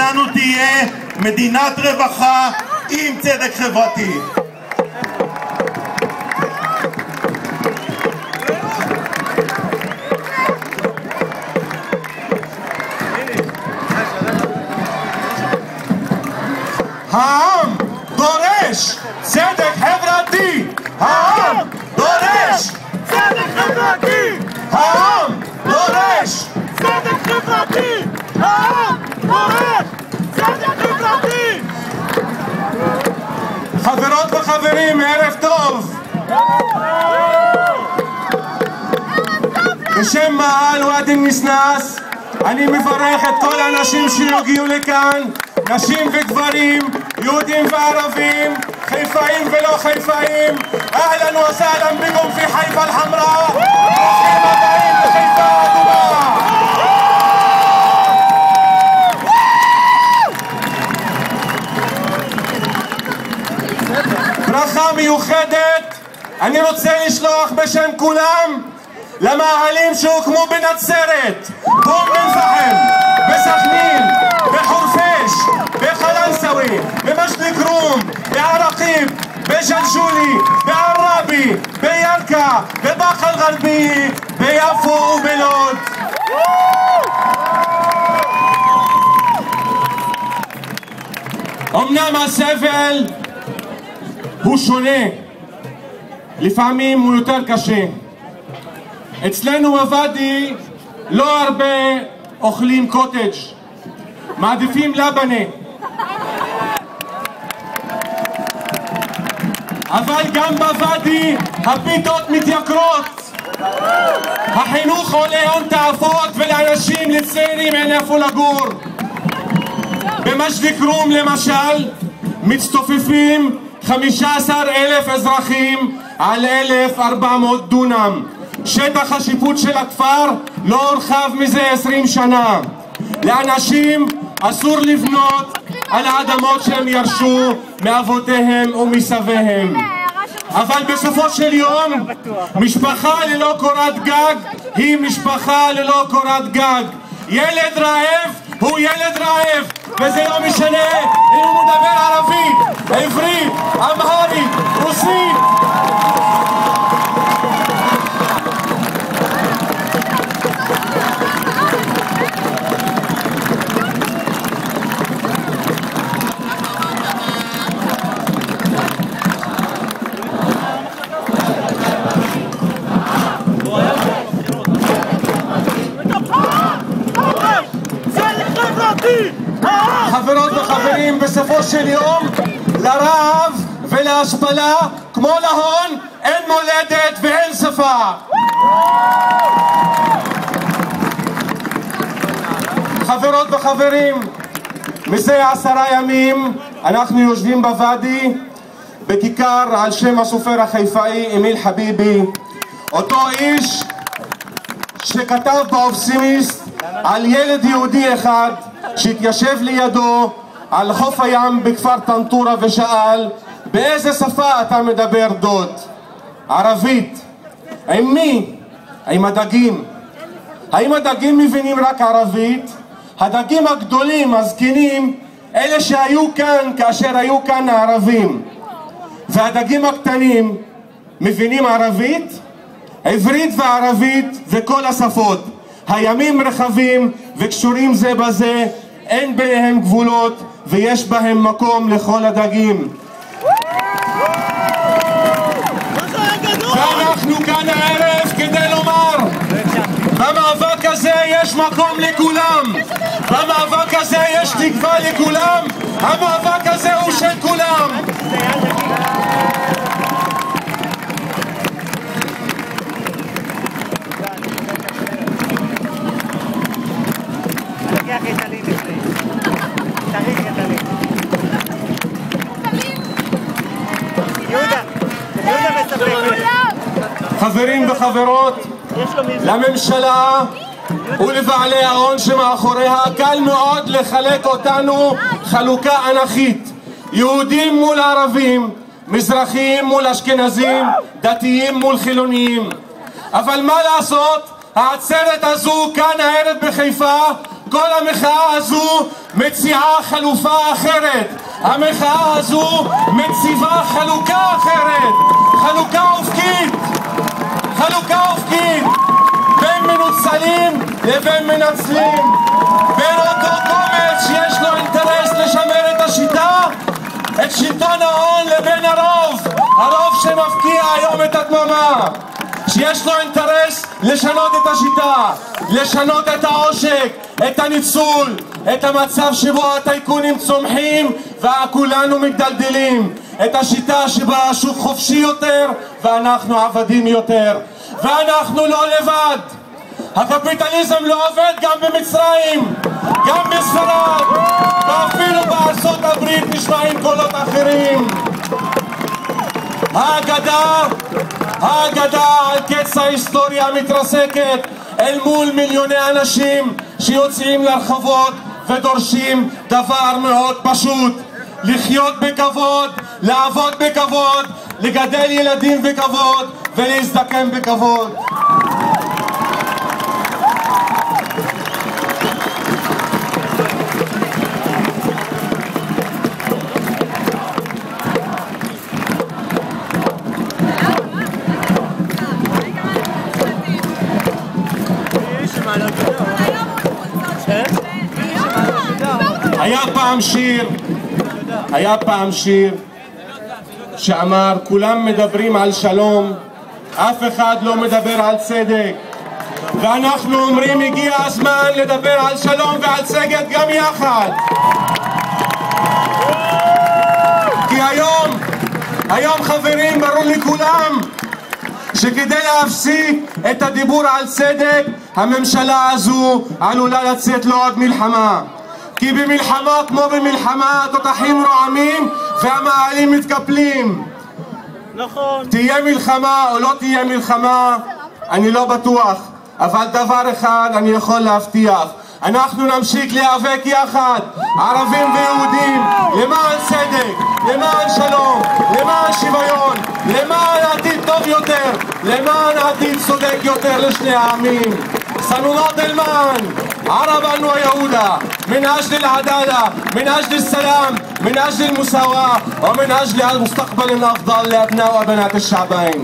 שלנו תהיה מדינת רווחה עם צדק חברתי. העם דורש צדק חברתי! העם דורש צדק חברתי! העם דורש צדק חברתי! העם דורש צדק חברתי! חברות וחברים, ערב טוב! בשם מאהל ואדי נסנס אני מברך את כל האנשים שהגיעו לכאן, נשים וגברים, יהודים וערבים, חיפאים ולא חיפאים. אהלן וסהלן ביקום פי חיפה אל-חמרה, ברוכים הבאים לחיפה האדומה. ברכה מיוחדת אני רוצה לשלוח בשם כולם למאהלים שהוקמו בנצרת, באום אל-פחם, בסכנין, בחורפיש, בקלנסווה, במג'ד אל-כרום, בעראקיב, בג'לג'וליה, בעראבה, בירכא, בבאקה אל-גרבייה, ביפו ובלוד. אמנם הסבל הוא שונה, לפעמים הוא יותר קשה. אצלנו בוואדי לא הרבה אוכלים קוטג', מעדיפים לבנה. אבל גם בוואדי הפיתות מתייקרות, החינוך עולה הון תועפות ולאנשים לצעירים אין איפה לגור. במג'ד אל-כרום למשל מצטופפים 15,000 אזרחים על 1,400 דונם. שטח השיפוט של הכפר לא הורחב מזה 20 שנה. לאנשים אסור לבנות על האדמות שהם ירשו מאבותיהם ומסביהם. אבל בסופו של יום משפחה ללא קורת גג היא משפחה ללא קורת גג. ילד רעב הוא ילד רעב, וזה לא משנה אם הוא מדבר ערבית, עברית, אמהרית, רוסית. חברות וחברים, בסופו של יום לרעב ולהשפלה כמו להון אין מולדת ואין שפה. חברות וחברים, מזה 10 ימים אנחנו יושבים בוואדי בכיכר על שם הסופר החיפאי אמיל חביבי, אותו איש שכתב באופסימיסט על ילד יהודי אחד שהתיישב לידו על חוף הים בכפר טנטורה ושאל באיזה שפה אתה מדבר דוד? ערבית. עם מי? עם הדגים. האם הדגים מבינים רק ערבית? הדגים הגדולים, הזקנים, אלה שהיו כאן כאשר היו כאן הערבים, והדגים הקטנים מבינים ערבית? עברית וערבית וכל השפות. הימים רחבים וקשורים זה בזה, אין ביניהם גבולות ויש בהם מקום לכל הדגים. ואנחנו כאן הערב כדי לומר, במאבק הזה יש מקום לכולם, במאבק הזה יש תקווה לכולם, המאבק הזה הוא של כולם. חברים וחברות, לממשלה ולבעלי ההון שמאחוריה קל מאוד לחלק אותנו חלוקה אנכית, יהודים מול ערבים, מזרחים מול אשכנזים, דתיים מול חילוניים. אבל מה לעשות, העצרת הזו כאן הערב בחיפה כל המחאה הזו מציעה חלופה אחרת. המחאה הזו מציבה חלוקה אחרת, חלוקה אופקית, חלוקה אופקית בין מנוצלים לבין מנצלים, בין אותו קומץ שיש לו אינטרס לשמר את השיטה, את שלטון ההון, לבין הרוב שמפקיע היום את הדממה, שיש לו אינטרס לשנות את השיטה, לשנות את העושק, את הניצול, את המצב שבו הטייקונים צומחים וכולנו מתדלדלים, את השיטה שבה השוק חופשי יותר ואנחנו עבדים יותר. ואנחנו לא לבד, הקפיטליזם לא עובד גם במצרים, גם בספרד, ואפילו בארצות הברית נשמעים קולות אחרים. האגדה על קץ ההיסטוריה מתרסקת אל מול מיליוני אנשים שיוצאים לרחובות ודורשים דבר מאוד פשוט: לחיות בכבוד, לעבוד בכבוד, לגדל ילדים בכבוד ולהזדקן בכבוד. היה פעם שיר שאמר: כולם מדברים על שלום, אף אחד לא מדבר על צדק. ואנחנו אומרים: הגיע הזמן לדבר על שלום ועל צדק גם יחד. כי היום חברים, ברור לכולם שכדי להפסיק את הדיבור על צדק, הממשלה הזו עלולה לצאת לעוד מלחמה. כי במלחמה כמו במלחמה התותחים רועמים והמאהלים מתקפלים. נכון. תהיה מלחמה או לא תהיה מלחמה, אני לא בטוח, אבל דבר אחד אני יכול להבטיח: אנחנו נמשיך להיאבק יחד, ערבים ויהודים, למען צדק, למען שלום, למען שוויון, למען עתיד טוב יותר, למען עתיד צודק יותר לשני העמים. سنناضل معا عربا ويهودا من أجل العدالة، من أجل السلام، من أجل المساواة، ومن أجل المستقبل الأفضل لأبناء وبنات الشعبين.